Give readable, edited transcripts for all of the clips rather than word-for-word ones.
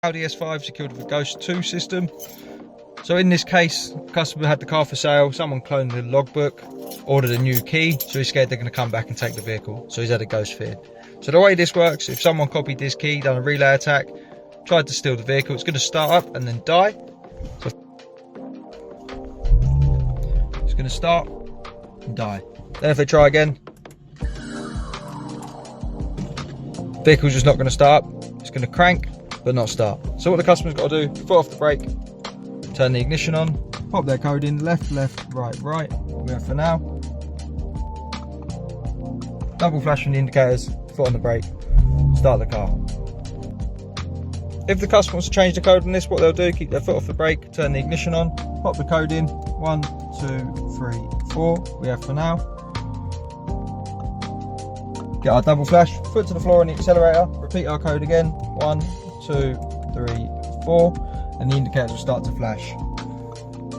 Audi S5 secured with a Ghost 2 system. So in this case, customer had the car for sale, someone cloned the logbook, ordered a new key, so he's scared they're going to come back and take the vehicle, so he's had a Ghost fitted. So the way this works, if someone copied this key, done a relay attack, tried to steal the vehicle, it's going to start up and then die. So it's going to start and die. Then if they try again, vehicle's just not going to start up. It's going to crank but not start. So what the customer's got to do, foot off the brake, turn the ignition on, pop their code in, left, right, we have for now. Double flash on the indicators, foot on the brake, start the car. If the customer wants to change the code on this, what they'll do, keep their foot off the brake, turn the ignition on, pop the code in, 1, 2, 3, 4, we have for now. Get our double flash, foot to the floor on the accelerator, repeat our code again, 1, 2, 3, 4, and the indicators will start to flash.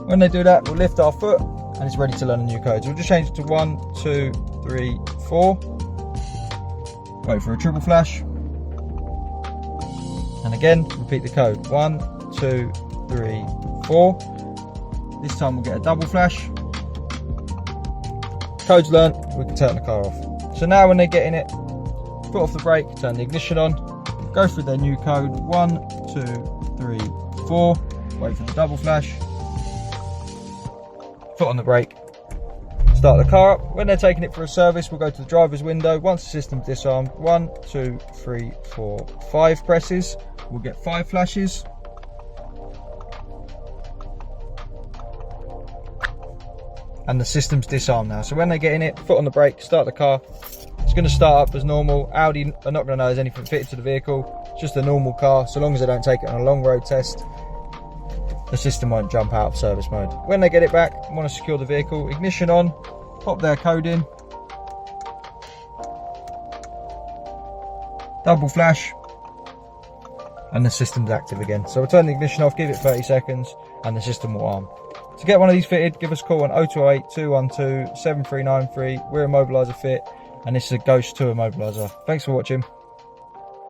When they do that, we'll lift our foot and it's ready to learn a new code. So we'll just change it to 1, 2, 3, 4. Wait for a triple flash. And again, repeat the code, 1, 2, 3, 4. This time we'll get a double flash. Code's learnt, we can turn the car off. So now when they get in it, foot off the brake, turn the ignition on, go through their new code, 1, 2, 3, 4, wait for the double flash, foot on the brake, start the car up. When they're taking it for a service, we'll go to the driver's window. Once the system's disarmed, 1, 2, 3, 4, 5 presses, we'll get 5 flashes. And the system's disarmed now. So when they get in it, foot on the brake, start the car. It's going to start up as normal. Audi are not going to know there's anything fitted to the vehicle. It's just a normal car. So long as they don't take it on a long road test, the system won't jump out of service mode. When they get it back, want to secure the vehicle, ignition on, pop their code in, double flash, and the system's active again. So we'll turn the ignition off, give it 30 seconds, and the system will arm. To get one of these fitted, give us a call on 0208 212 7393. We're Immobiliser Fit, and this is a Ghost 2 Immobiliser. Thanks for watching.